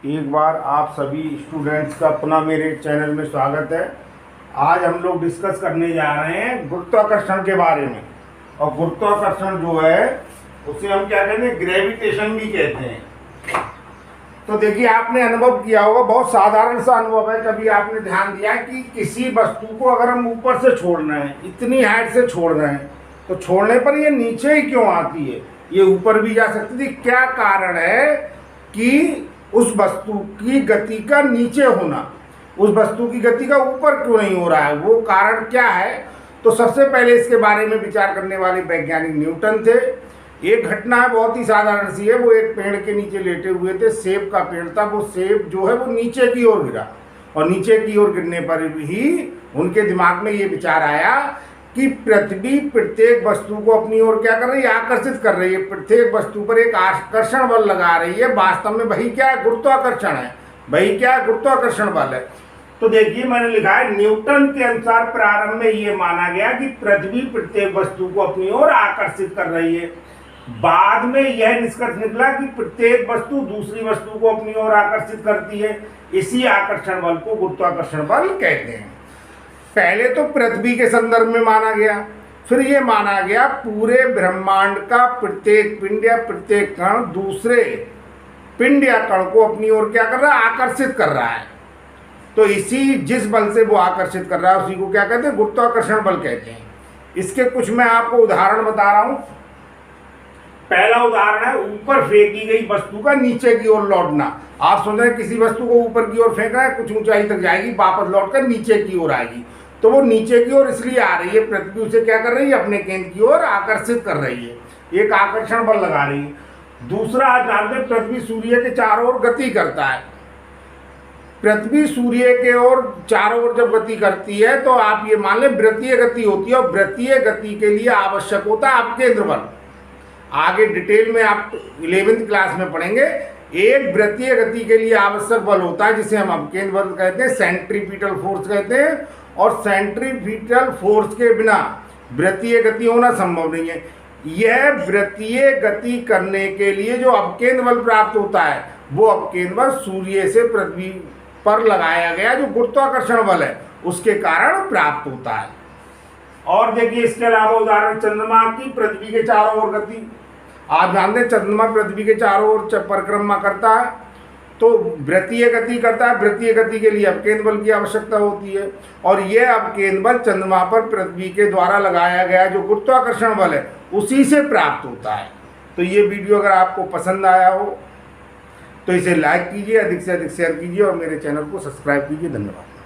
एक बार आप सभी स्टूडेंट्स का पुनः मेरे चैनल में स्वागत है। आज हम लोग डिस्कस करने जा रहे हैं गुरुत्वाकर्षण के बारे में। और गुरुत्वाकर्षण जो है उसे हम क्या कहते हैं, ग्रेविटेशन भी कहते हैं। तो देखिए, आपने अनुभव किया होगा, बहुत साधारण सा अनुभव है। कभी आपने ध्यान दिया कि किसी वस्तु को अगर हम ऊपर से छोड़ रहे हैं, इतनी हाइट से छोड़ रहे हैं, तो छोड़ने पर ये नीचे ही क्यों आती है? ये ऊपर भी जा सकती थी। क्या कारण है कि उस वस्तु की गति का नीचे होना, उस वस्तु की गति का ऊपर क्यों नहीं हो रहा है? वो कारण क्या है? तो सबसे पहले इसके बारे में विचार करने वाले वैज्ञानिक न्यूटन थे। एक घटना है, बहुत ही साधारण सी है। वो एक पेड़ के नीचे लेटे हुए थे, सेब का पेड़ था। वो सेब जो है वो नीचे की ओर गिरा, और नीचे की ओर गिरने पर ही उनके दिमाग में ये विचार आया कि पृथ्वी प्रत्येक वस्तु को अपनी ओर क्या कर रही है, आकर्षित कर रही है। प्रत्येक वस्तु पर एक आकर्षण बल लगा रही है। वास्तव में वही क्या है, गुरुत्वाकर्षण है। वही क्या है, गुरुत्वाकर्षण बल है। तो देखिए, मैंने लिखा है, न्यूटन के अनुसार प्रारंभ में ये माना गया कि पृथ्वी प्रत्येक वस्तु को अपनी ओर आकर्षित कर रही है। बाद में यह निष्कर्ष निकला कि प्रत्येक वस्तु दूसरी वस्तु को अपनी ओर आकर्षित करती है। इसी आकर्षण बल को गुरुत्वाकर्षण बल कहते हैं। पहले तो पृथ्वी के संदर्भ में माना गया, फिर ये माना गया पूरे ब्रह्मांड का प्रत्येक पिंड या प्रत्येक कण दूसरे पिंड या कण को अपनी ओर क्या कर रहा है, आकर्षित कर रहा है। तो इसी जिस बल से वो आकर्षित कर रहा है उसी को क्या कहते हैं, गुरुत्वाकर्षण बल कहते हैं। इसके कुछ मैं आपको उदाहरण बता रहा हूं। पहला उदाहरण है ऊपर फेंकी गई वस्तु का नीचे की ओर लौटना। आप सोच रहे हैं किसी वस्तु को ऊपर की ओर फेंक रहा है, कुछ ऊंचाई तक जाएगी, वापस लौटकर नीचे की ओर आएगी। तो वो नीचे की ओर इसलिए आ रही है, पृथ्वी उसे क्या कर रही है, अपने केंद्र की ओर आकर्षित कर रही है, एक आकर्षण बल लगा रही है। दूसरा, आप जानते हैं पृथ्वी सूर्य के चारों ओर गति करता है। पृथ्वी सूर्य के ओर चारों ओर जब गति करती है तो आप ये मान लें वृत्तीय गति होती है। और वृत्तीय गति के लिए आवश्यक होता है अपकेंद्र बल। आगे डिटेल में आप 11वीं क्लास में पढ़ेंगे। एक वृत्तीय गति के लिए आवश्यक बल होता है जिसे हम अपकेंद्र बल कहते हैं, सेंट्रीपिटल फोर्स कहते हैं। और सेंट्रीपिटल फोर्स के बिना वृत्तीय गति होना संभव नहीं है। यह वृत्तीय गति करने के लिए जो अपकेंद्र बल प्राप्त होता है, वो अपकेंद्र बल सूर्य से पृथ्वी पर लगाया गया जो गुरुत्वाकर्षण बल है उसके कारण प्राप्त होता है। और देखिए, इसके अलावा उदाहरण चंद्रमा की पृथ्वी के चारों ओर गति। आप जानते हैं चंद्रमा पृथ्वी के चारों ओर परिक्रमा करता है, तो वृत्तीय गति करता है। वृत्तीय गति के लिए अपकेंद्र बल की आवश्यकता होती है। और यह अपकेंद्र बल चंद्रमा पर पृथ्वी के द्वारा लगाया गया जो गुरुत्वाकर्षण बल है उसी से प्राप्त होता है। तो ये वीडियो अगर आपको पसंद आया हो तो इसे लाइक कीजिए, अधिक से अधिक शेयर कीजिए और मेरे चैनल को सब्सक्राइब कीजिए। धन्यवाद।